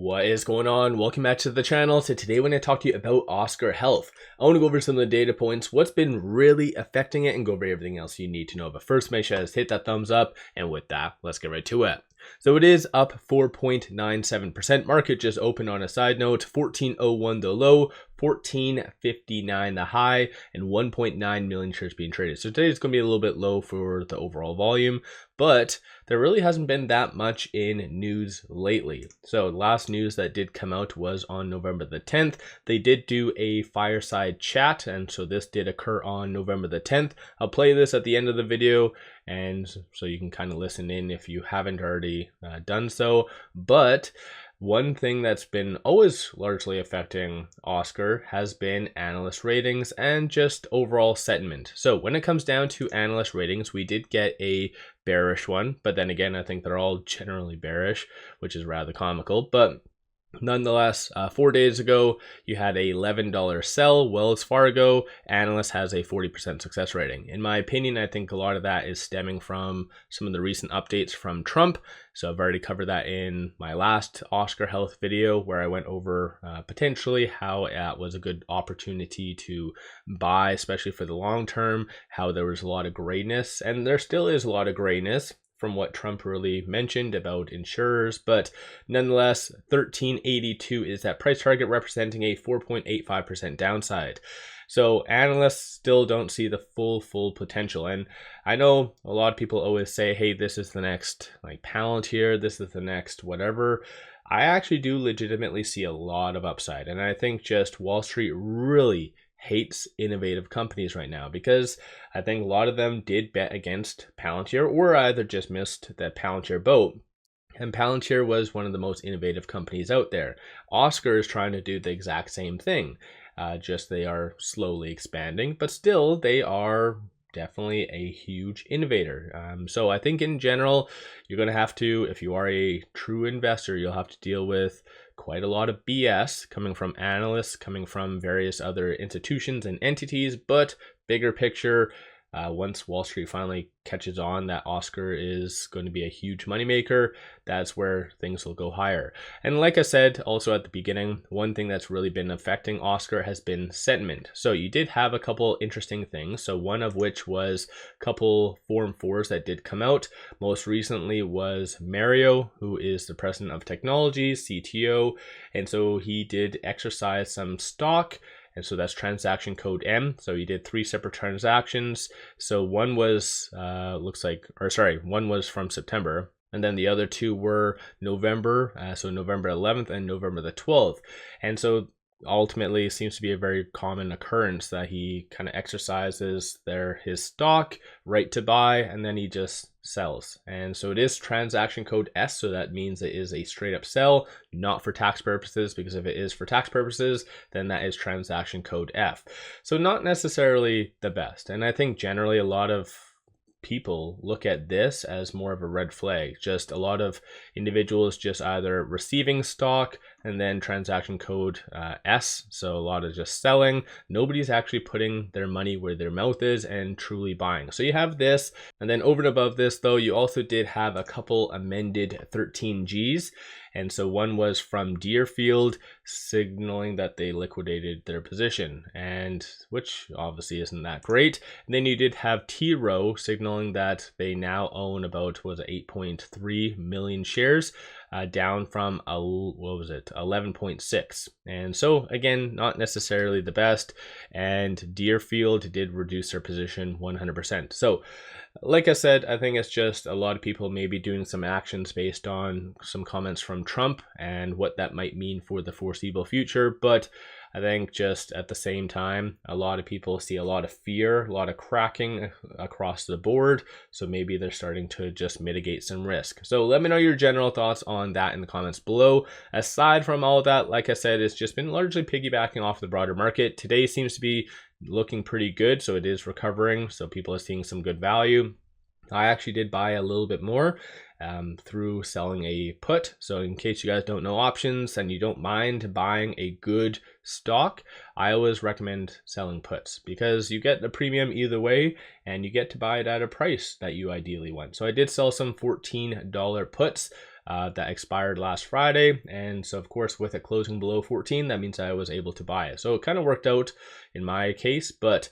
What is going on? Welcome back to the channel. So today when I talk to you about OSCR Health, I want to go over some of the data points, what's been really affecting it, and go over everything else you need to know. But first, make sure to hit that thumbs up, and with that, let's get right to it. So it is up 4.97%. Market just opened on a side note, 14.01 the low, 14.59 the high, and 1.9 million shares being traded. So today is going to be a little bit low for the overall volume, but there really hasn't been that much in news lately. So last news that did come out was on November the 10th. They did do a fireside chat, and so this did occur on November the 10th. I'll play this at the end of the video, and so you can kind of listen in if you haven't already done so. But one thing that's been always largely affecting OSCR has been analyst ratings and just overall sentiment. So when it comes down to analyst ratings, we did get a bearish one, but then again, I think they're all generally bearish, which is rather comical. But nonetheless, 4 days ago, you had a $11 sell. Wells Fargo analyst has a 40% success rating. In my opinion, I think a lot of that is stemming from some of the recent updates from Trump. So I've already covered that in my last OSCR Health video, where I went over potentially how it was a good opportunity to buy, especially for the long term, how there was a lot of grayness, and there still is a lot of grayness from what Trump really mentioned about insurers, but nonetheless, 1382 is that price target, representing a 4.85% downside. So analysts still don't see the full potential. And I know a lot of people always say, hey, this is the next like Palantir, this is the next whatever. I actually do legitimately see a lot of upside. And I think just Wall Street really hates innovative companies right now, because I think a lot of them did bet against Palantir or either just missed the Palantir boat. And Palantir was one of the most innovative companies out there. OSCR is trying to do the exact same thing, just they are slowly expanding, but still they are definitely a huge innovator. So I think in general, you're going to have to, if you are a true investor, you'll have to deal with quite a lot of BS coming from analysts, coming from various other institutions and entities. But bigger picture, once Wall Street finally catches on that OSCR is going to be a huge moneymaker, that's where things will go higher. And like I said also at the beginning, one thing that's really been affecting OSCR has been sentiment. So you did have a couple interesting things. So one of which was a couple Form 4s that did come out. Most recently was Mario, who is the president of technology, CTO. And so he did exercise some stock. And so that's transaction code M. So he did 3 separate transactions. So one was, one was from September. And then the other 2 were November. So November 11th and November the 12th. And so ultimately it seems to be a very common occurrence that he kind of exercises his stock right to buy, and then he just sells. And so it is transaction code S, so that means it is a straight up sell, not for tax purposes, because if it is for tax purposes, then that is transaction code F. So not necessarily the best. And I think generally a lot of people look at this as more of a red flag. Just a lot of individuals just either receiving stock and then transaction code S, so a lot of just selling. Nobody's actually putting their money where their mouth is and truly buying. So you have this, and then over and above this though, you also did have a couple amended 13Gs. And so one was from Deerfield, signaling that they liquidated their position, and which obviously isn't that great. And then you did have T Rowe signaling that they now own about 8.3 million shares, down from 11.6. And so again, not necessarily the best. And Deerfield did reduce their position 100%. So like I said, I think it's just a lot of people maybe doing some actions based on some comments from Trump and what that might mean for the foreseeable future. But I think just at the same time, a lot of people see a lot of fear, a lot of cracking across the board. So maybe they're starting to just mitigate some risk. So let me know your general thoughts on that in the comments below. Aside from all of that, like I said, it's just been largely piggybacking off the broader market. Today seems to be looking pretty good, so it is recovering, so people are seeing some good value. I actually did buy a little bit more through selling a put. So in case you guys don't know options and you don't mind buying a good stock, I always recommend selling puts, because you get the premium either way and you get to buy it at a price that you ideally want. So I did sell some $14 puts. that expired last Friday. And so of course, with it closing below 14, that means I was able to buy it. So it kind of worked out in my case, but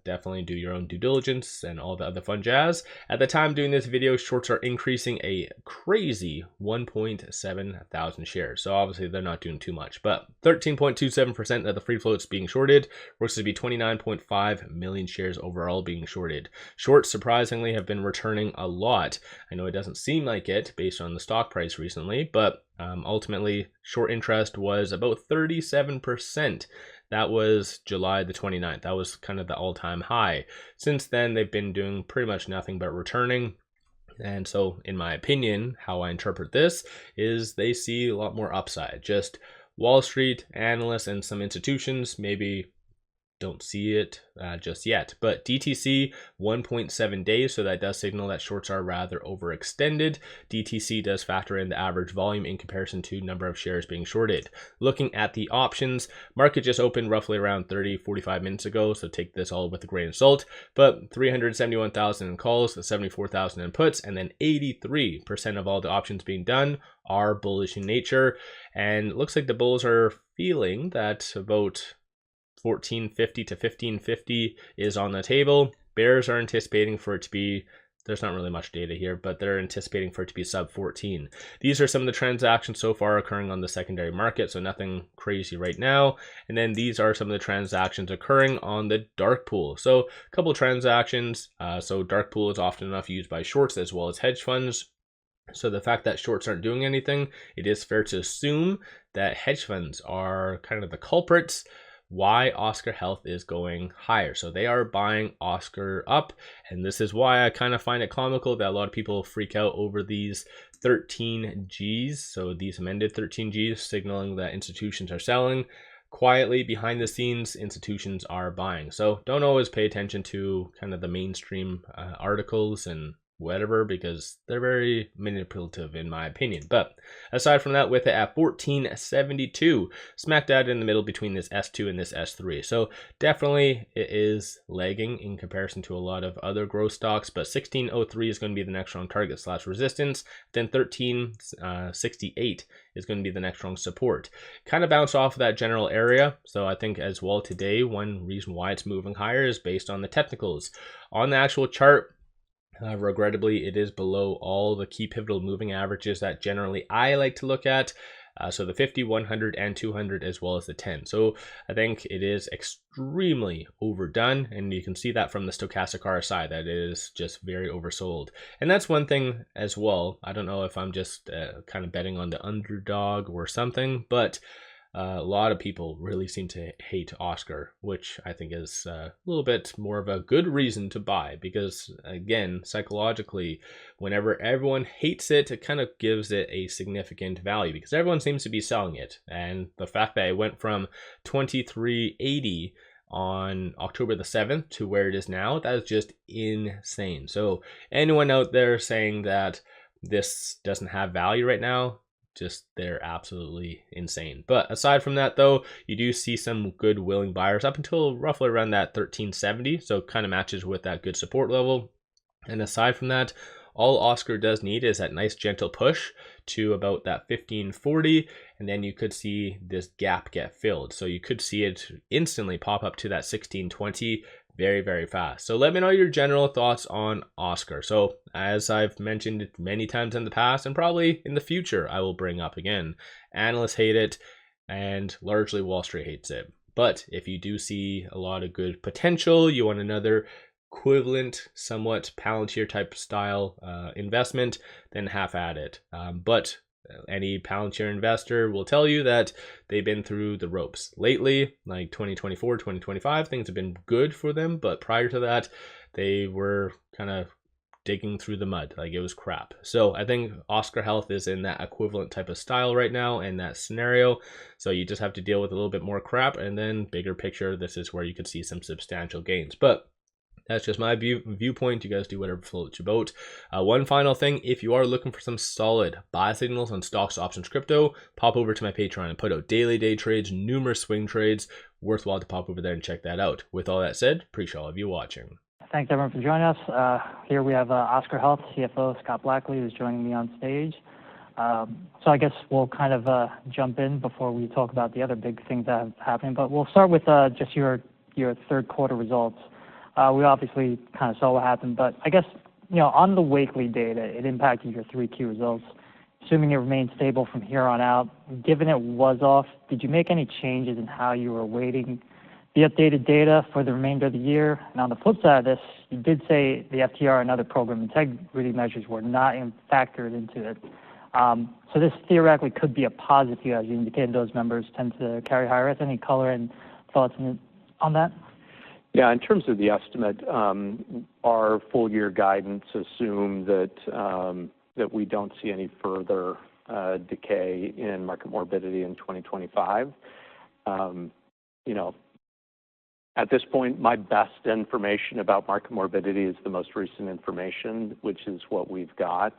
definitely do your own due diligence and all the other fun jazz. At the time doing this video, shorts are increasing a crazy 1.7 thousand shares. So obviously they're not doing too much, but 13.27% of the free float's being shorted, works to be 29.5 million shares overall being shorted. Shorts surprisingly have been returning a lot. I know it doesn't seem like it based on the stock price recently, but ultimately short interest was about 37%. That was July the 29th. That was kind of the all-time high. Since then, they've been doing pretty much nothing but returning. And so, in my opinion, how I interpret this is they see a lot more upside. Just Wall Street, analysts, and some institutions maybe don't see it just yet. But DTC 1.7 days, so that does signal that shorts are rather overextended. DTC does factor in the average volume in comparison to number of shares being shorted. Looking at the options, market just opened roughly around 30-45 minutes ago, so take this all with a grain of salt. But 371,000 in calls, 74,000 in puts, and then 83% of all the options being done are bullish in nature. And it looks like the bulls are feeling that about 1450 to 1550 is on the table. Bears are anticipating for it to be, there's not really much data here, but they're anticipating for it to be sub 14. These are some of the transactions so far occurring on the secondary market, so nothing crazy right now. And then these are some of the transactions occurring on the dark pool. So a couple of transactions. So dark pool is often enough used by shorts as well as hedge funds. So the fact that shorts aren't doing anything, it is fair to assume that hedge funds are kind of the culprits why OSCR Health is going higher. So they are buying OSCR up, and this is why I kind of find it comical that a lot of people freak out over these 13 Gs. So these amended 13 Gs signaling that institutions are selling. Quietly behind the scenes, institutions are buying. So don't always pay attention to kind of the mainstream articles and whatever, because they're very manipulative in my opinion. But aside from that, with it at 1472, smack dab in the middle between this S2 and this S3. So definitely it is lagging in comparison to a lot of other growth stocks, but 1603 is going to be the next strong target / resistance. Then 1368 is going to be the next strong support. Kind of bounce off of that general area. So I think as well today, one reason why it's moving higher is based on the technicals. On the actual chart, regrettably, it is below all the key pivotal moving averages that generally I like to look at. So the 50, 100, and 200, as well as the 10. So I think it is extremely overdone, and you can see that from the stochastic RSI that it is just very oversold. And that's one thing as well. I don't know if I'm just kind of betting on the underdog or something, but a lot of people really seem to hate OSCR, which I think is a little bit more of a good reason to buy, because again, psychologically, whenever everyone hates it, it kind of gives it a significant value because everyone seems to be selling it. And the fact that it went from 2380 on October the 7th to where it is now, that is just insane. So anyone out there saying that this doesn't have value right now, just they're absolutely insane. But aside from that though, you do see some good willing buyers up until roughly around that 1370, so kind of matches with that good support level. And aside from that, all OSCR does need is that nice gentle push to about that 1540, and then you could see this gap get filled. So you could see it instantly pop up to that 1620 very, very fast. So let me know your general thoughts on OSCR. So as I've mentioned many times in the past, and probably in the future I will bring up again, analysts hate it and largely Wall Street hates it. But if you do see a lot of good potential, you want another equivalent, somewhat Palantir type style investment, then half at it. But any Palantir investor will tell you that they've been through the ropes lately, like 2024, 2025, things have been good for them. But prior to that, they were kind of digging through the mud, like it was crap. So I think OSCR Health is in that equivalent type of style right now in that scenario. So you just have to deal with a little bit more crap, and then bigger picture, this is where you could see some substantial gains. But that's just my viewpoint. You guys do whatever floats your boat. One final thing, if you are looking for some solid buy signals on stocks, options, crypto, pop over to my Patreon and put out daily day trades, numerous swing trades. Worthwhile to pop over there and check that out. With all that said, appreciate all of you watching. Thanks everyone for joining us. Here we have OSCR Health CFO Scott Blackley, who's joining me on stage. So I guess we'll kind of jump in before we talk about the other big things that have happened. But we'll start with just your third quarter results. We obviously kind of saw what happened, but I guess, on the weekly data, it impacted your 3Q results. Assuming it remained stable from here on out, given it was off, did you make any changes in how you were weighting the updated data for the remainder of the year? And on the flip side of this, you did say the FTR and other program integrity measures were not factored into it. So this theoretically could be a positive, as you indicated. Those members tend to carry higher risk. Any color and thoughts on that? Yeah, in terms of the estimate, our full year guidance assumed that we don't see any further decay in market morbidity in 2025. At this point, my best information about market morbidity is the most recent information, which is what we've got.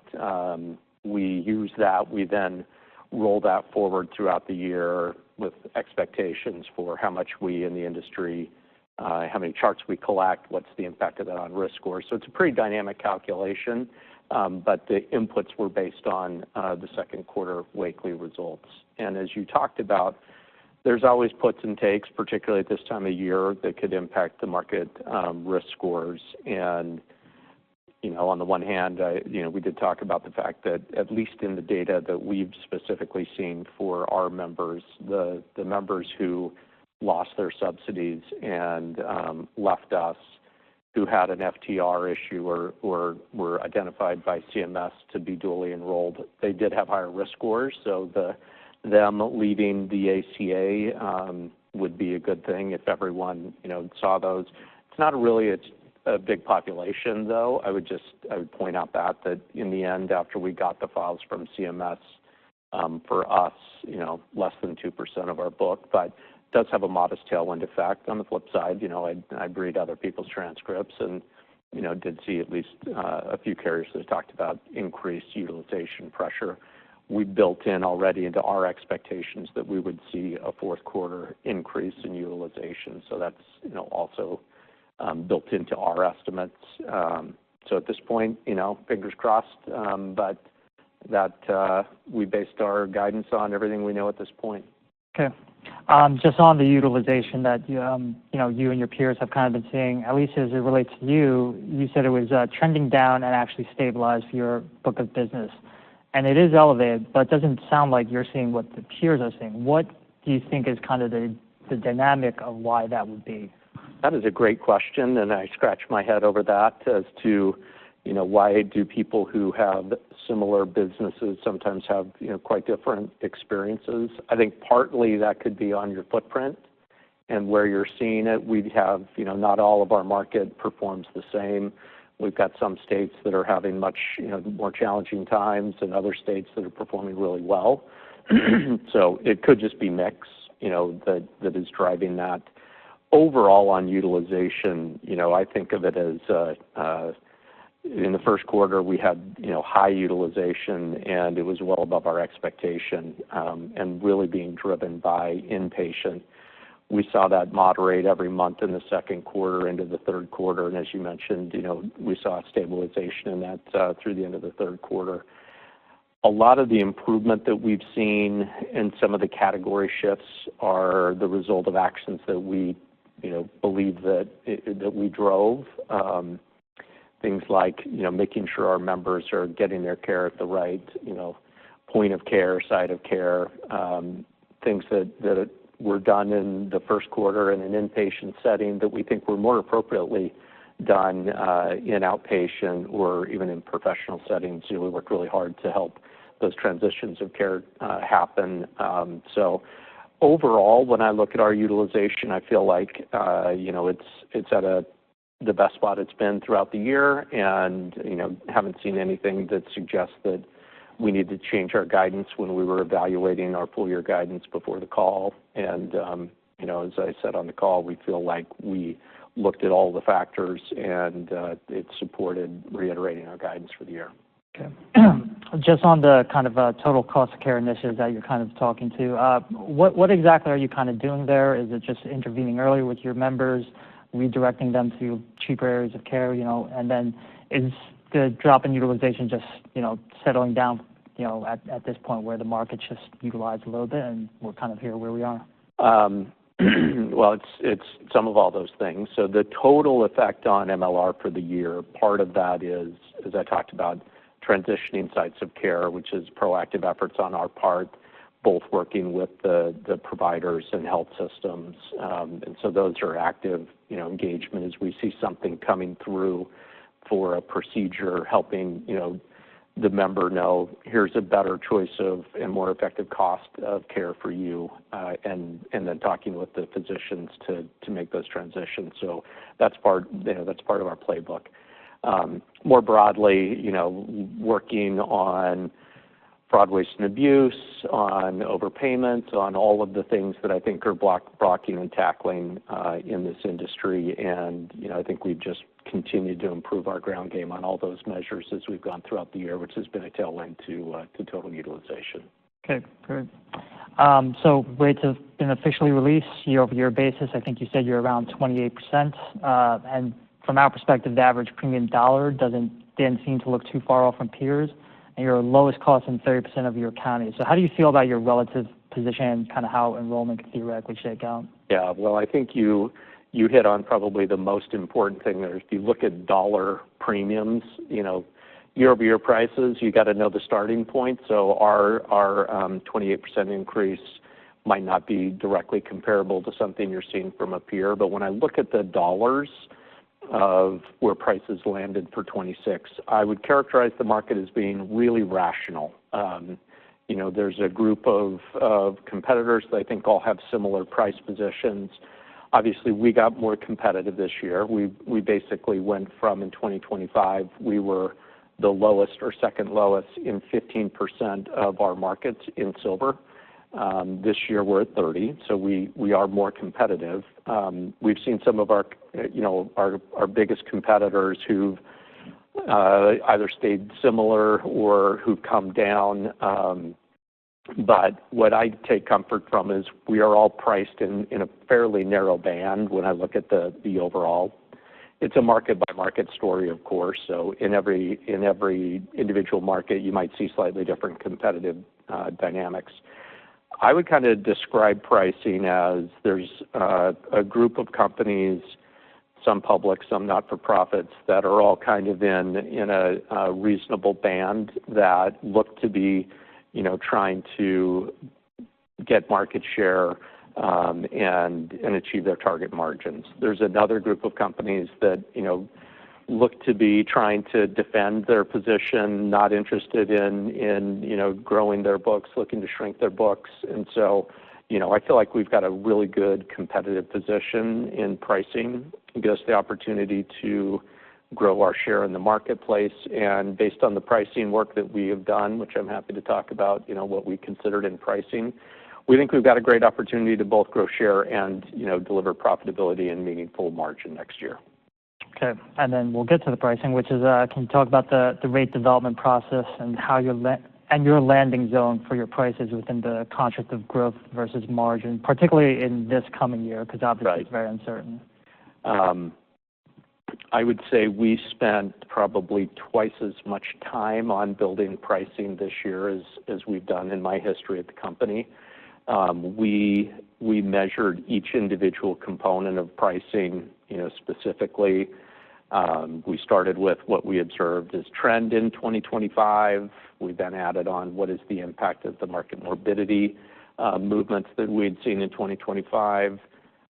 We use that. We then roll that forward throughout the year with expectations for how much we in the industry, how many charts we collect, what's the impact of that on risk scores. So it's a pretty dynamic calculation, but the inputs were based on the second quarter weekly results. And as you talked about, there's always puts and takes, particularly at this time of year, that could impact the market risk scores. And on the one hand, we did talk about the fact that at least in the data that we've specifically seen for our members, the members who lost their subsidies and left us, who had an FTR issue or were identified by CMS to be dually enrolled, they did have higher risk scores. So them leaving the ACA would be a good thing if everyone saw those. It's not really a big population, though. I would point out that in the end, after we got the files from CMS, for us, less than 2% of our book, but does have a modest tailwind effect. On the flip side, I'd read other people's transcripts and did see at least a few carriers that talked about increased utilization pressure. We built in already into our expectations that we would see a fourth quarter increase in utilization. So that's also built into our estimates. So at this point, fingers crossed, but that we based our guidance on everything we know at this point. Okay. Just on the utilization that you and your peers have kind of been seeing, at least as it relates to you, you said it was trending down and actually stabilized for your book of business. And it is elevated, but it doesn't sound like you're seeing what the peers are seeing. What do you think is kind of the dynamic of why that would be? That is a great question, and I scratch my head over that as to, why do people who have similar businesses sometimes have, quite different experiences? I think partly that could be on your footprint and where you're seeing it. We have, not all of our market performs the same. We've got some states that are having much, more challenging times and other states that are performing really well. So it could just be mix, that is driving that. Overall on utilization, I think of it as in the first quarter we had, high utilization and it was well above our expectation and really being driven by inpatient. We saw that moderate every month in the second quarter into the third quarter. And as you mentioned, we saw stabilization in that through the end of the third quarter. A lot of the improvement that we've seen in some of the category shifts are the result of actions that we, believe that we drove. Things like, making sure our members are getting their care at the right, point of care, site of care, things that were done in the first quarter in an inpatient setting that we think were more appropriately done in outpatient or even in professional settings. We worked really hard to help those transitions of care happen. So overall, when I look at our utilization, I feel like it's at the best spot it's been throughout the year, and haven't seen anything that suggests that we need to change our guidance when we were evaluating our full year guidance before the call. And as I said on the call, we feel like we looked at all the factors and it supported reiterating our guidance for the year. Okay. Just on the kind of total cost of care initiatives that you're kind of talking to, what exactly are you kind of doing there? Is it just intervening earlier with your members, redirecting them to cheaper areas of care, and then is the drop in utilization just, settling down at this point where the market's just utilized a little bit and we're kind of here where we are? Well, it's some of all those things. So the total effect on MLR for the year, part of that is, as I talked about, transitioning sites of care, which is proactive efforts on our part, both working with the providers and health systems. And so those are active, engagement as we see something coming through for a procedure, helping, the member know here's a better choice of and more effective cost of care for you, and then talking with the physicians to make those transitions. So that's part of our playbook. More broadly, working on fraud, waste, and abuse, on overpayment, on all of the things that I think are blocking and tackling in this industry. And, I think we've just continued to improve our ground game on all those measures as we've gone throughout the year, which has been a tailwind to total utilization. Okay, great. So rates have been officially released year-over-year basis. I think you said you're around 28%. And from our perspective, the average premium dollar didn't seem to look too far off from peers, and you're lowest cost in 30% of your counties. So how do you feel about your relative position and kind of how enrollment could theoretically shake out? Yeah, well, I think you hit on probably the most important thing there. If you look at dollar premiums, year-over-year prices, you got to know the starting point. So our 28% increase might not be directly comparable to something you're seeing from a peer. But when I look at the dollars of where prices landed for 26, I would characterize the market as being really rational. There's a group of competitors that I think all have similar price positions. Obviously, we got more competitive this year. We basically went from, in 2025, we were the lowest or second lowest in 15% of our markets in silver. This year we're at 30, so we are more competitive. We've seen some of our biggest competitors who've either stayed similar or who've come down. But what I take comfort from is we are all priced in a fairly narrow band when I look at the overall. It's a market by market story, of course. So in every individual market, you might see slightly different competitive dynamics. I would kind of describe pricing as there's a group of companies, some public, some not-for-profits, that are all kind of in a reasonable band that look to be, trying to get market share and achieve their target margins. There's another group of companies that, look to be trying to defend their position, not interested in growing their books, looking to shrink their books. And so, I feel like we've got a really good competitive position in pricing. It gives us the opportunity to grow our share in the marketplace. And based on the pricing work that we have done, which I'm happy to talk about, what we considered in pricing, we think we've got a great opportunity to both grow share and, deliver profitability and meaningful margin next year. Okay, and then we'll get to the pricing, which is, can you talk about the rate development process and how your landing zone for your prices within the construct of growth versus margin, particularly in this coming year, because obviously Right. It's very uncertain. I would say we spent probably twice as much time on building pricing this year as we've done in my history at the company. We measured each individual component of pricing, specifically. We started with what we observed as trend in 2025. We then added on what is the impact of the market morbidity movements that we had seen in 2025.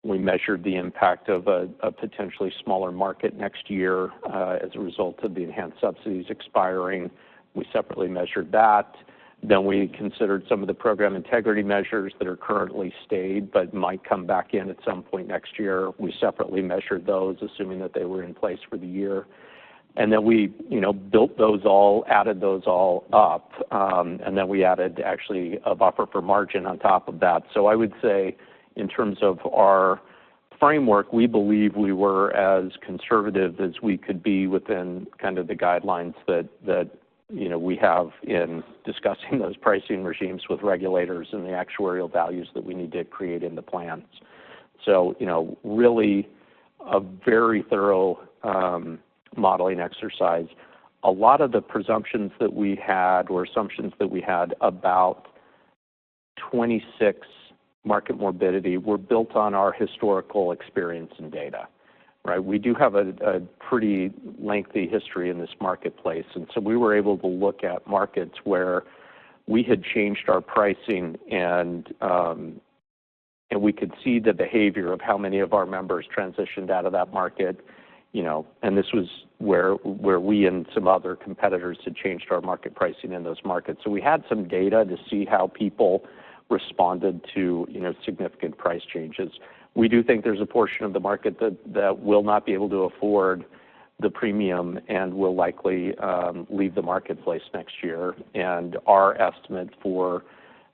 We measured the impact of a potentially smaller market next year as a result of the enhanced subsidies expiring. We separately measured that. Then we considered some of the program integrity measures that are currently stayed but might come back in at some point next year. We separately measured those, assuming that they were in place for the year. And then we, built those all, added those all up, and then we added actually a buffer for margin on top of that. So I would say, in terms of our framework, we believe we were as conservative as we could be within kind of the guidelines that we have in discussing those pricing regimes with regulators and the actuarial values that we need to create in the plans. So, really a very thorough modeling exercise. a lot of the presumptions that we had or assumptions that we had about 26 market morbidity were built on our historical experience and data, right? We do have a pretty lengthy history in this marketplace, and so we were able to look at markets where we had changed our pricing and we could see the behavior of how many of our members transitioned out of that market, and this was where we and some other competitors had changed our market pricing in those markets. So we had some data to see how people responded to, significant price changes. We do think there's a portion of the market that will not be able to afford the premium and will likely leave the marketplace next year. And our estimate for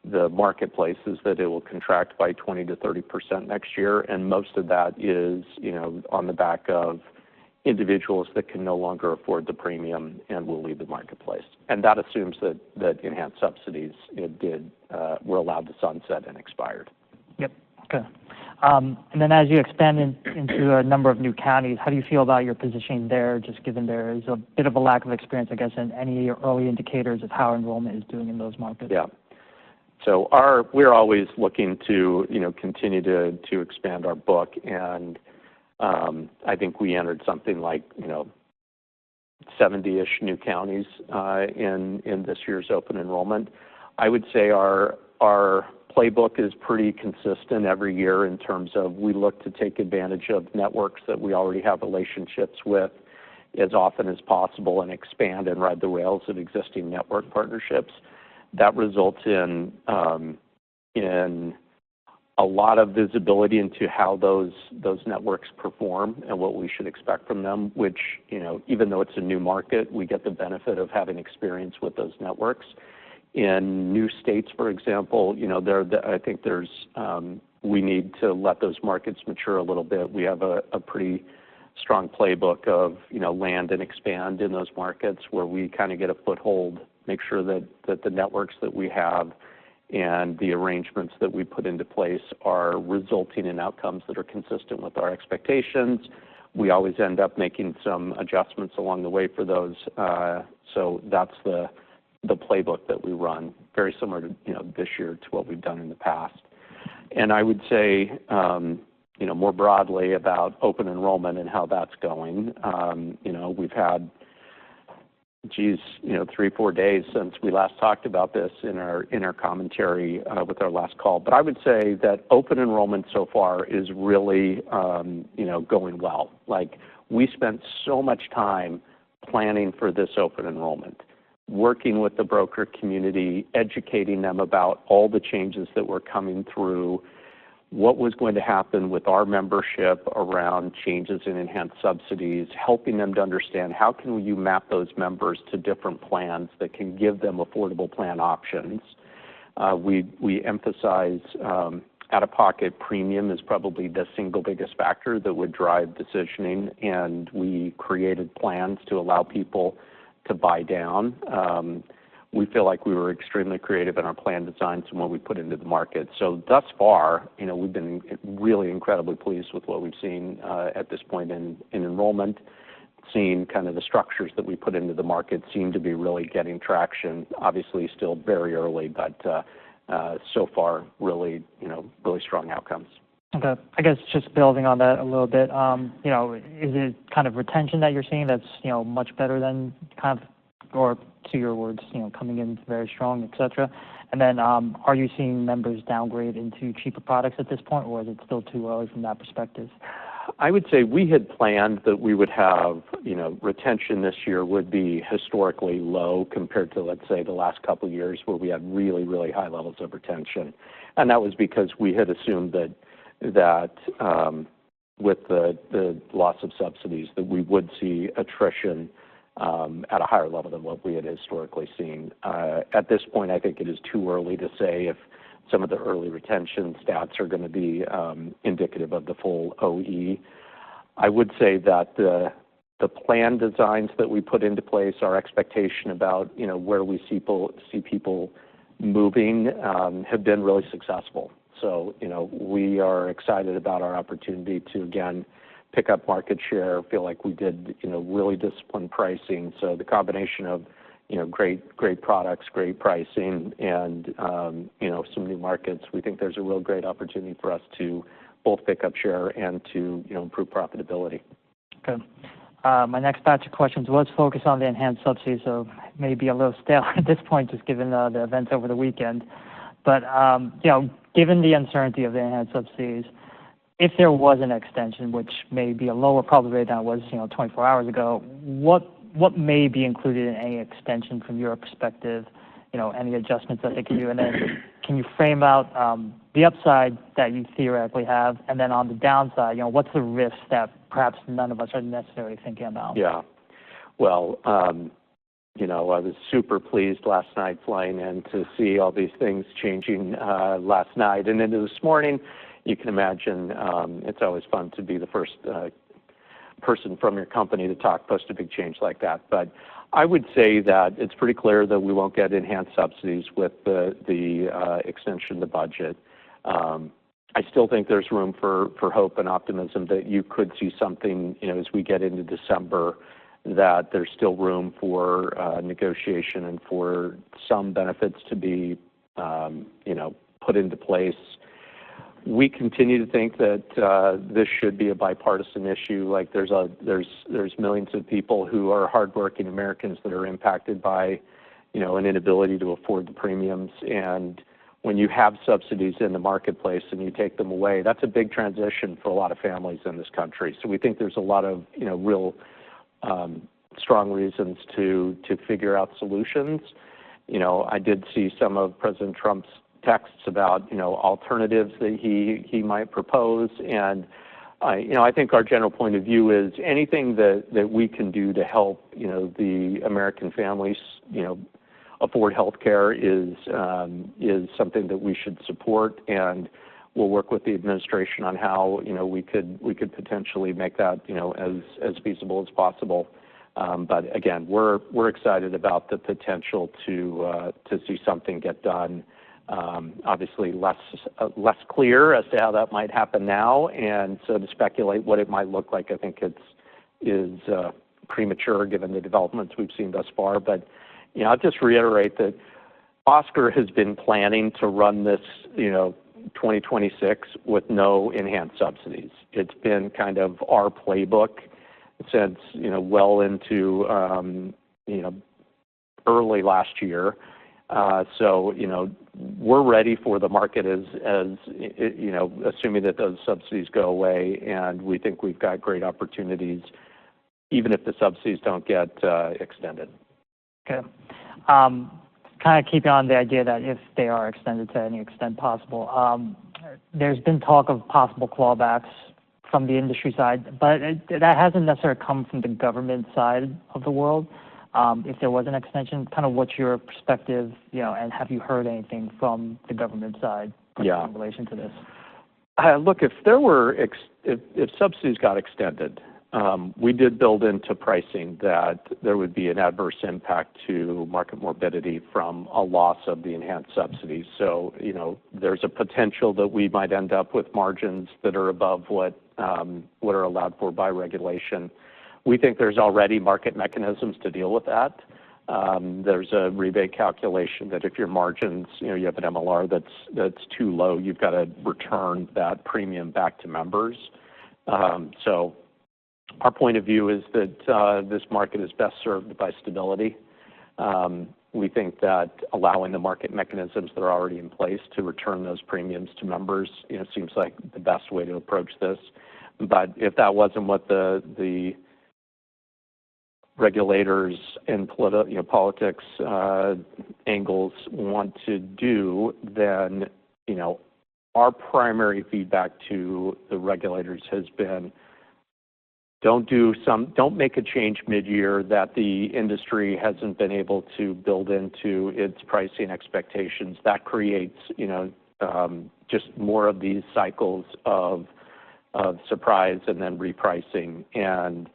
the marketplace is that it will contract by 20 to 30% next year, and most of that is, on the back of individuals that can no longer afford the premium and will leave the marketplace. And that assumes that enhanced subsidies were allowed to sunset and expired. Yep. Okay. And then as you expand into a number of new counties, how do you feel about your positioning there, just given there is a bit of a lack of experience, I guess, in any early indicators of how enrollment is doing in those markets? Yeah. So we're always looking to, continue to expand our book, and I think we entered something like, 70-ish new counties in this year's open enrollment. I would say our playbook is pretty consistent every year in terms of we look to take advantage of networks that we already have relationships with as often as possible and expand and ride the rails of existing network partnerships. That results in a lot of visibility into how those networks perform and what we should expect from them, which, even though it's a new market, we get the benefit of having experience with those networks. In new states, for example, I think we need to let those markets mature a little bit. We have a pretty strong playbook of, land and expand in those markets where we kind of get a foothold, make sure that the networks that we have and the arrangements that we put into place are resulting in outcomes that are consistent with our expectations. We always end up making some adjustments along the way for those. So that's the playbook that we run, very similar to, this year to what we've done in the past. And I would say, more broadly about open enrollment and how that's going. We've had 3-4 days since we last talked about this in our commentary with our last call. But I would say that open enrollment so far is really, going well. Like, we spent so much time planning for this open enrollment, working with the broker community, educating them about all the changes that were coming through, what was going to happen with our membership around changes in enhanced subsidies, helping them to understand how can you map those members to different plans that can give them affordable plan options. We emphasize out-of-pocket premium is probably the single biggest factor that would drive decisioning, and we created plans to allow people to buy down. We feel like we were extremely creative in our plan designs and what we put into the market. So thus far, we've been really incredibly pleased with what we've seen at this point in enrollment, seeing kind of the structures that we put into the market seem to be really getting traction. Obviously still very early, but so far really, really strong outcomes. Okay. I guess just building on that a little bit, is it kind of retention that you're seeing that's, much better than kind of, or to your words, coming in very strong, et cetera? And then are you seeing members downgrade into cheaper products at this point, or is it still too early from that perspective? I would say we had planned that we would have, retention this year would be historically low compared to, let's say, the last couple of years where we had really, really high levels of retention. And that was because we had assumed that with the loss of subsidies that we would see attrition at a higher level than what we had historically seen. At this point, I think it is too early to say if some of the early retention stats are going to be indicative of the full OE. I would say that the plan designs that we put into place, our expectation about where we see people moving, have been really successful. So we are excited about our opportunity to again pick up market share. Feel like we did, really disciplined pricing. So the combination of, great products, great pricing, and, some new markets, we think there's a real great opportunity for us to both pick up share and to, improve profitability. Okay. My next batch of questions was focused on the enhanced subsidies, so maybe a little stale at this point, just given the events over the weekend. But, given the uncertainty of the enhanced subsidies, if there was an extension, which may be a lower probability than it was, 24 hours ago, what may be included in any extension from your perspective? Any adjustments that they can do, and then can you frame out the upside that you theoretically have, and then on the downside, what's the risk that perhaps none of us are necessarily thinking about? Yeah. Well, I was super pleased last night flying in to see all these things changing last night and into this morning. You can imagine it's always fun to be the first person from your company to talk post a big change like that. But I would say that it's pretty clear that we won't get enhanced subsidies with the extension of the budget. I still think there's room for hope and optimism that you could see something, as we get into December, that there's still room for negotiation and for some benefits to be, put into place. We continue to think that this should be a bipartisan issue. Like there's millions of people who are hardworking Americans that are impacted by, an inability to afford the premiums. And when you have subsidies in the marketplace and you take them away, that's a big transition for a lot of families in this country. So we think there's a lot of, real strong reasons to figure out solutions. I did see some of President Trump's texts about, alternatives that he might propose. And, I think our general point of view is anything that we can do to help, the American families, afford health care is something that we should support. And we'll work with the administration on how, we could potentially make that, as feasible as possible. But again, we're excited about the potential to see something get done. Obviously less clear as to how that might happen now, and so to speculate what it might look like, I think is premature given the developments we've seen thus far. But I'll just reiterate that OSCR has been planning to run this 2026 with no enhanced subsidies. It's been kind of our playbook since well into early last year. So we're ready for the market as assuming that those subsidies go away, and we think we've got great opportunities even if the subsidies don't get extended. Okay. Kind of keeping on the idea that if they are extended to any extent possible, there's been talk of possible clawbacks from the industry side, but that hasn't necessarily come from the government side of the world. If there was an extension, kind of what's your perspective, and have you heard anything from the government side in relation to this? Look, if there were if subsidies got extended, we did build into pricing that there would be an adverse impact to market morbidity from a loss of the enhanced subsidies. So there's a potential that we might end up with margins that are above what are allowed for by regulation. We think there's already market mechanisms to deal with that. There's a rebate calculation that if your margins, you have an MLR that's too low, you've got to return that premium back to members. So our point of view is that this market is best served by stability. We think that allowing the market mechanisms that are already in place to return those premiums to members, seems like the best way to approach this. But if that wasn't what the regulators and politics angles want to do, then our primary feedback to the regulators has been don't make a change mid-year that the industry hasn't been able to build into its pricing expectations. That creates just more of these cycles of surprise and then repricing. And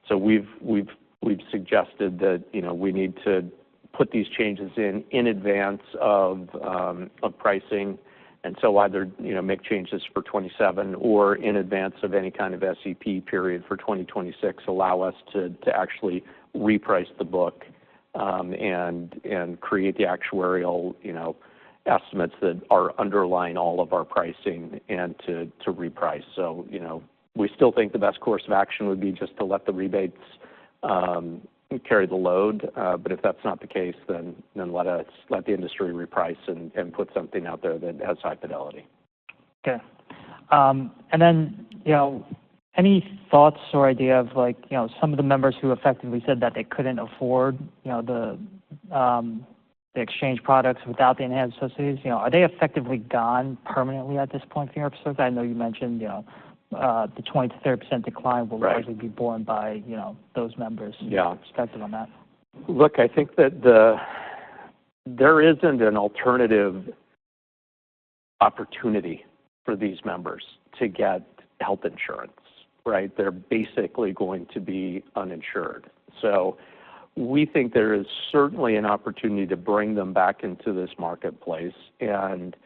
so we've suggested that we need to put these changes in advance of pricing, And so either, make changes for 27 or in advance of any kind of SEP period for 2026, allow us to actually reprice the book and create the actuarial, estimates that are underlying all of our pricing and to reprice. So, we still think the best course of action would be just to let the rebates carry the load. But if that's not the case, then let the industry reprice and put something out there that has high fidelity. Okay. And then, any thoughts or idea of some of the members who effectively said that they couldn't afford, the exchange products without the enhanced subsidies, are they effectively gone permanently at this point from your perspective? I know you mentioned, the 20 to 30% decline will largely be borne by, those members. Yeah. Perspective on that. Look, I think that there isn't an alternative opportunity for these members to get health insurance, right? They're basically going to be uninsured. So we think there is certainly an opportunity to bring them back into this marketplace. And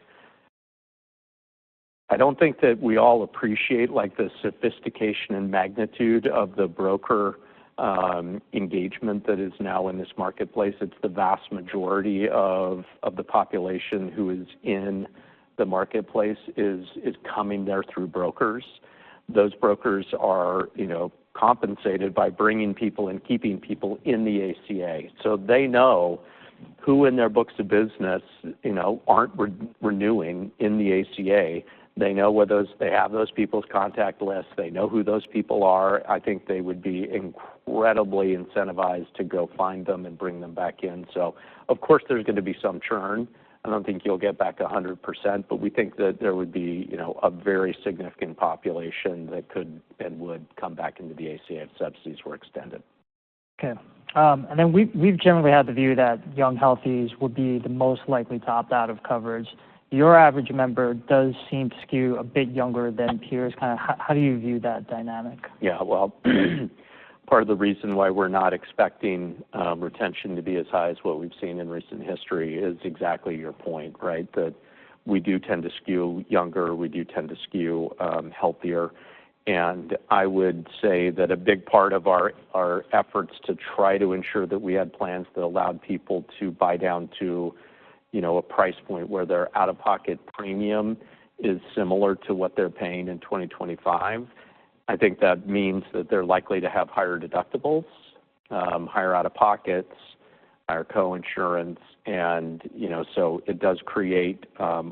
I don't think that we all appreciate the sophistication and magnitude of the broker engagement that is now in this marketplace. It's the vast majority of the population who is in the marketplace is coming there through brokers. Those brokers are, compensated by bringing people and keeping people in the ACA. So they know who in their books of business, aren't renewing in the ACA. They know where they have those people's contact lists. They know who those people are. I think they would be incredibly incentivized to go find them and bring them back in. So, of course, there's going to be some churn. I don't think you'll get back 100%, but we think that there would be, a very significant population that could and would come back into the ACA if subsidies were extended. Okay. And then we've generally had the view that young healthies would be the most likely to opt out of coverage. Your average member does seem to skew a bit younger than peers. Kind of, how do you view that dynamic? Yeah, well, part of the reason why we're not expecting retention to be as high as what we've seen in recent history is exactly your point, right? That we do tend to skew younger, we do tend to skew healthier. And I would say that a big part of our efforts to try to ensure that we had plans that allowed people to buy down to a price point where their out-of-pocket premium is similar to what they're paying in 2025. I think that means that they're likely to have higher deductibles, higher out-of-pockets, higher co-insurance, and so it does create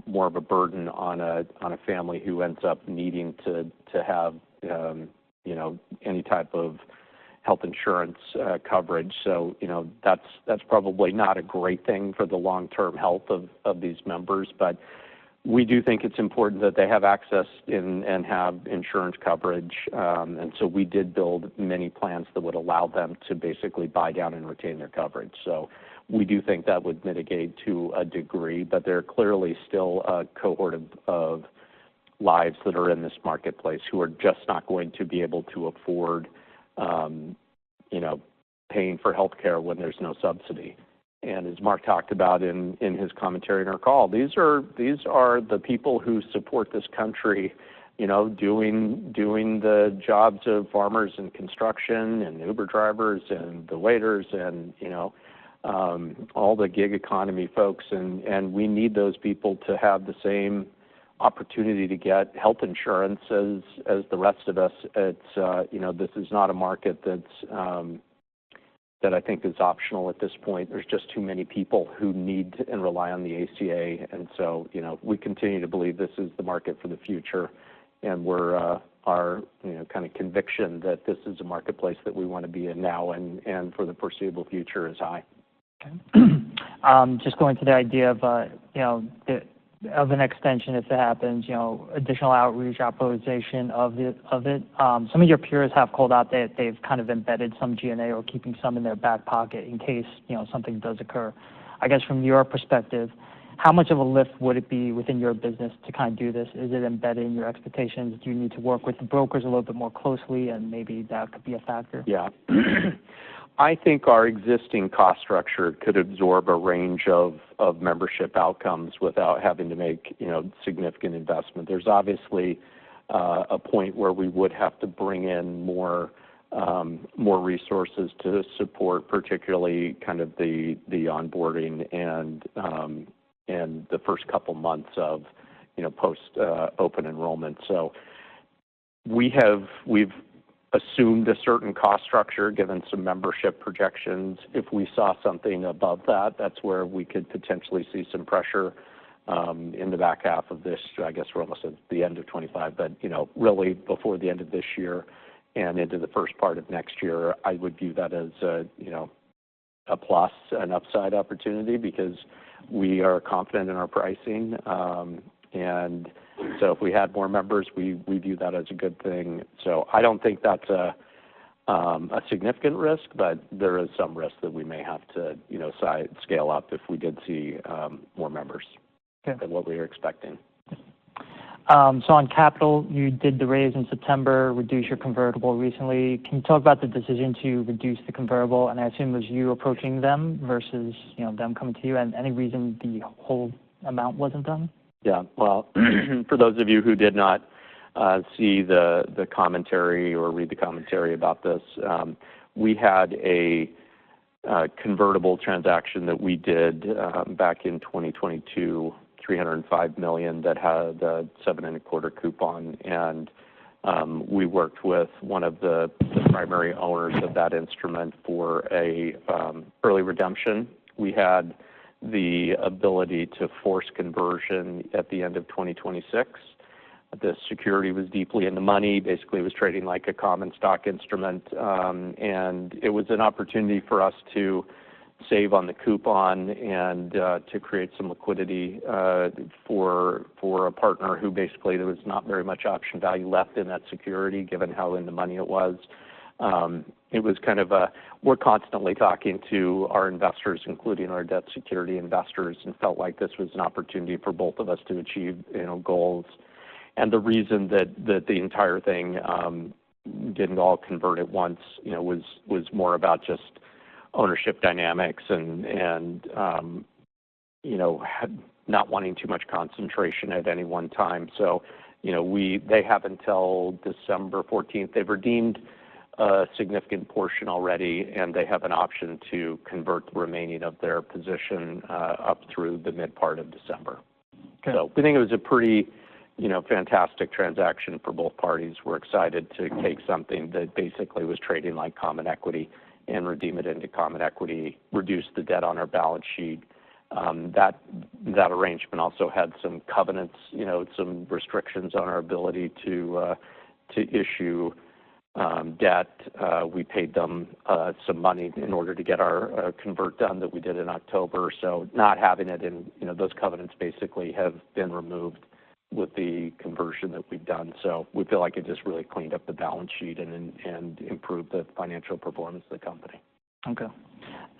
more of a burden on a family who ends up needing to have any type of health insurance coverage. So, that's probably not a great thing for the long-term health of these members, but we do think it's important that they have access and have insurance coverage. And so we did build many plans that would allow them to basically buy down and retain their coverage. So we do think that would mitigate to a degree, but there are clearly still a cohort of lives that are in this marketplace who are just not going to be able to afford paying for health care when there's no subsidy. And as Mark talked about in his commentary in our call, these are the people who support this country, doing the jobs of farmers and construction and Uber drivers and the waiters and, all the gig economy folks. And we need those people to have the same opportunity to get health insurance as the rest of us. It's, this is not a market that I think is optional at this point. There's just too many people who need and rely on the ACA. And so, we continue to believe this is the market for the future. And our kind of conviction that this is a marketplace that we want to be in now and for the foreseeable future is high. Okay. Just going to the idea of, of an extension if it happens, additional outreach, optimization of it. Some of your peers have called out that they've kind of embedded some G&A or keeping some in their back pocket in case, something does occur. I guess from your perspective, how much of a lift would it be within your business to kind of do this? Is it embedded in your expectations? Do you need to work with the brokers a little bit more closely and maybe that could be a factor? Yeah. I think our existing cost structure could absorb a range of membership outcomes without having to make, significant investment. There's obviously a point where we would have to bring in more resources to support, particularly kind of the onboarding and the first couple months of, post open enrollment. So we've assumed a certain cost structure given some membership projections. If we saw something above that, that's where we could potentially see some pressure in the back half of this. I guess we're almost at the end of 25, but really before the end of this year and into the first part of next year, I would view that as a plus, an upside opportunity, because we are confident in our pricing. And so if we had more members, we view that as a good thing. So I don't think that's a significant risk, but there is some risk that we may have to, scale up if we did see more members than what we were expecting. So on capital, you did the raise in September, reduce your convertible recently. Can you talk about the decision to reduce the convertible? And I assume it was you approaching them versus, them coming to you, and any reason the whole amount wasn't done? Yeah, well, for those of you who did not see the commentary or read the commentary about this, we had a convertible transaction that we did back in 2022, $305 million, that had a 7.25% coupon, and we worked with one of the primary owners of that instrument for a early redemption. We had the ability to force conversion at the end of 2026. The security was deeply in the money. Basically, it was trading like a common stock instrument, and it was an opportunity for us to save on the coupon and to create some liquidity for a partner who basically there was not very much option value left in that security given how in the money it was. It was kind of we're constantly talking to our investors, including our debt security investors, and felt like this was an opportunity for both of us to achieve, goals. And the reason that the entire thing didn't all convert at once, was more about just ownership dynamics and not wanting too much concentration at any one time. So, they have until December 14th. They've redeemed a significant portion already, and they have an option to convert the remaining of their position up through the mid part of December. Okay. So we think it was a pretty, fantastic transaction for both parties. We're excited to take something that basically was trading like common equity and redeem it into common equity, reduce the debt on our balance sheet. That arrangement also had some covenants, some restrictions on our ability to issue debt. We paid them some money in order to get our convert done that we did in October. So not having it in, those covenants basically have been removed with the conversion that we've done. So we feel like it just really cleaned up the balance sheet and improved the financial performance of the company. Okay.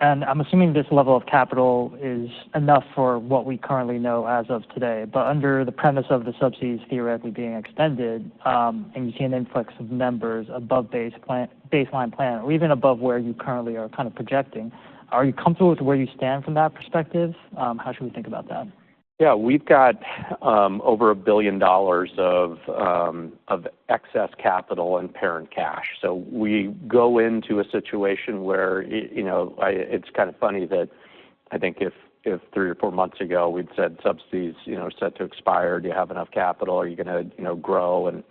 And I'm assuming this level of capital is enough for what we currently know as of today. But under the premise of the subsidies theoretically being extended, and you see an influx of members above baseline plan, or even above where you currently are kind of projecting, are you comfortable with where you stand from that perspective? How should we think about that? Yeah, we've got over $1 billion of excess capital and parent cash. So we go into a situation where, it's kind of funny that I think if 3 or 4 months ago we'd said subsidies, set to expire, do you have enough capital? Are you going to, grow? And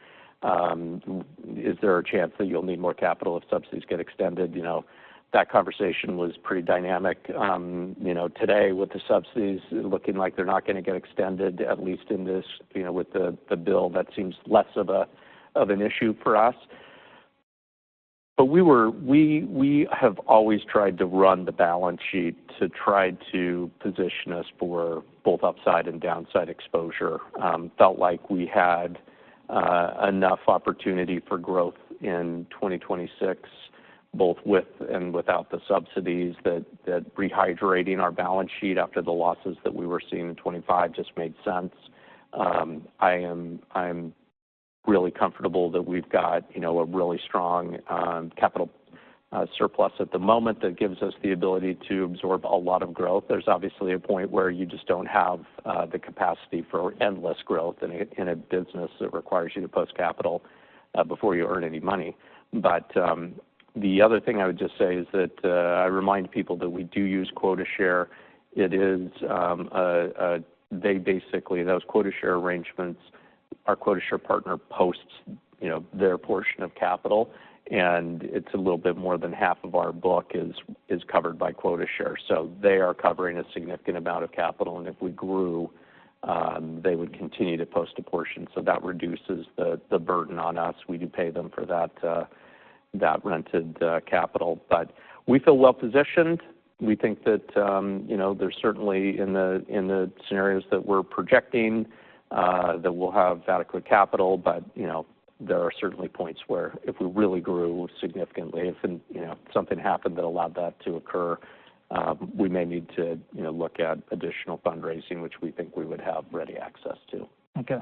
is there a chance that you'll need more capital if subsidies get extended? That conversation was pretty dynamic. Today with the subsidies looking like they're not going to get extended, at least in this, with the bill, that seems less of an issue for us. But we have always tried to run the balance sheet to try to position us for both upside and downside exposure. Felt like we had enough opportunity for growth in 2026. Both with and without the subsidies, that rehydrating our balance sheet after the losses that we were seeing in 25 just made sense. I'm really comfortable that we've got, a really strong capital surplus at the moment that gives us the ability to absorb a lot of growth. There's obviously a point where you just don't have the capacity for endless growth in a business that requires you to post capital before you earn any money. But the other thing I would just say is that I remind people that we do use quota share. It is they basically, those quota share arrangements, our quota share partner posts, their portion of capital, and it's a little bit more than half of our book is covered by quota share. So they are covering a significant amount of capital, and if we grew, they would continue to post a portion. So that reduces the burden on us. We do pay them for that rented capital, but we feel well positioned. We think that there's certainly in the scenarios that we're projecting that we'll have adequate capital, but there are certainly points where if we really grew significantly, if something happened that allowed that to occur, we may need to look at additional fundraising, which we think we would have ready access to. Okay.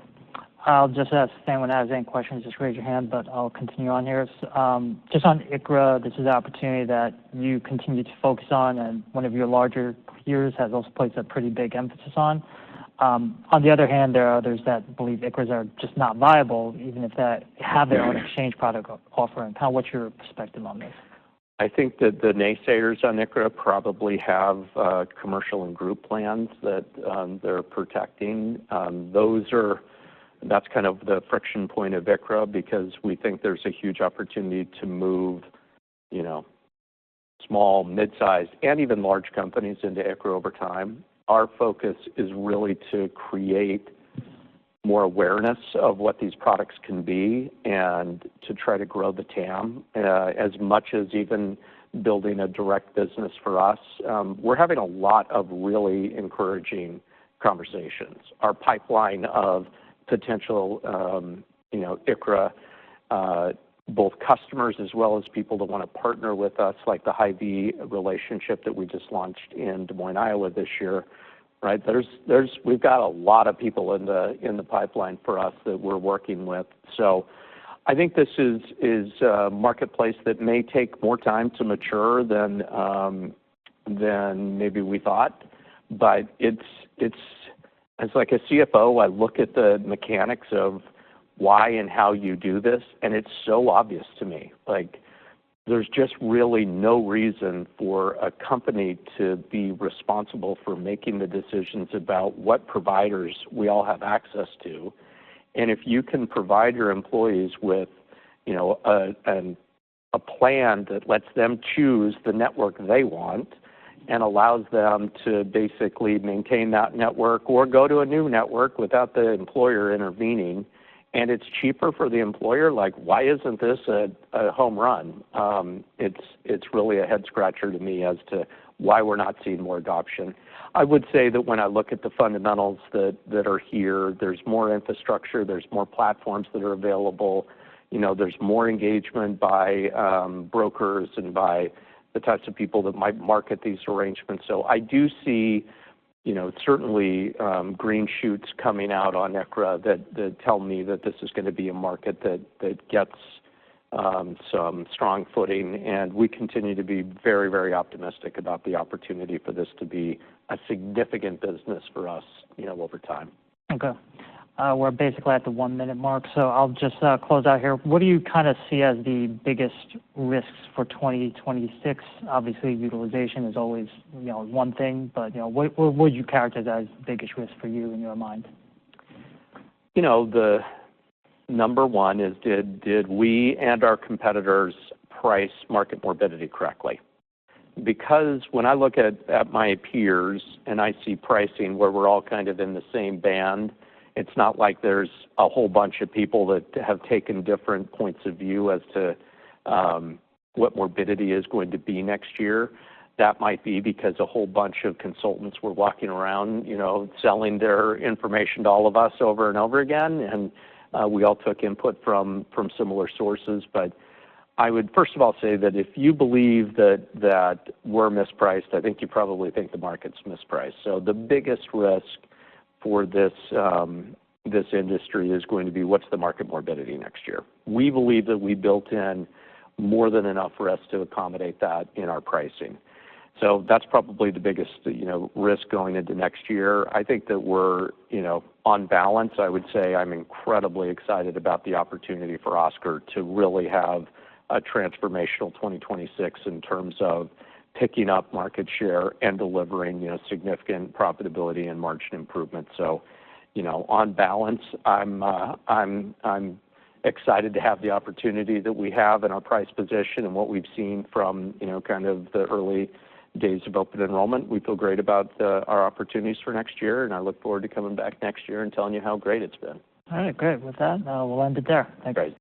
I'll just ask if anyone has any questions, just raise your hand, but I'll continue on here. Just on ICHRA, this is an opportunity that you continue to focus on, and one of your larger peers has also placed a pretty big emphasis on. On the other hand, there are others that believe ICHRAs are just not viable, even if they have their own exchange product offering. What's your perspective on this? I think that the naysayers on ICHRA probably have commercial and group plans that they're protecting. That's kind of the friction point of ICHRA, because we think there's a huge opportunity to move, small, mid-sized, and even large companies into ICHRA over time. Our focus is really to create more awareness of what these products can be and to try to grow the TAM as much as even building a direct business for us. We're having a lot of really encouraging conversations. Our pipeline of potential, ICHRA, both customers as well as people that want to partner with us, like the Hy-Vee relationship that we just launched in Des Moines, Iowa this year, right? We've got a lot of people in the pipeline for us that we're working with. So I think this is a marketplace that may take more time to mature than maybe we thought, but it's as like a CFO, I look at the mechanics of why and how you do this, and it's so obvious to me. Like, there's just really no reason for a company to be responsible for making the decisions about what providers we all have access to. And if you can provide your employees with, a plan that lets them choose the network they want and allows them to basically maintain that network or go to a new network without the employer intervening, and it's cheaper for the employer, like, why isn't this a home run? It's really a head scratcher to me as to why we're not seeing more adoption. I would say that when I look at the fundamentals that are here, there's more infrastructure, there's more platforms that are available, there's more engagement by brokers and by the types of people that might market these arrangements. So I do see certainly green shoots coming out on ICHRA that tell me that this is going to be a market that gets some strong footing, and we continue to be very, very optimistic about the opportunity for this to be a significant business for us, over time. Okay. We're basically at the 1 minute mark, so I'll just close out here. What do you kind of see as the biggest risks for 2026? Obviously, utilization is always, one thing, but, what would you characterize as the biggest risk for you in your mind? The number one is did we and our competitors price market morbidity correctly? Because when I look at my peers and I see pricing where we're all kind of in the same band, it's not like there's a whole bunch of people that have taken different points of view as to what morbidity is going to be next year. That might be because a whole bunch of consultants were walking around, selling their information to all of us over and over again, and we all took input from similar sources. But I would first of all say that if you believe that we're mispriced, I think you probably think the market's mispriced. So the biggest risk for this industry is going to be what's the market morbidity next year. We believe that we built in more than enough for us to accommodate that in our pricing. So that's probably the biggest, risk going into next year. I think that we're, on balance, I would say I'm incredibly excited about the opportunity for OSCR to really have a transformational 2026 in terms of picking up market share and delivering, significant profitability and margin improvement. So, on balance, I'm excited to have the opportunity that we have in our price position and what we've seen from, kind of the early days of open enrollment. We feel great about our opportunities for next year, and I look forward to coming back next year and telling you how great it's been. All right, great. With that, we'll end it there. Thanks. Great.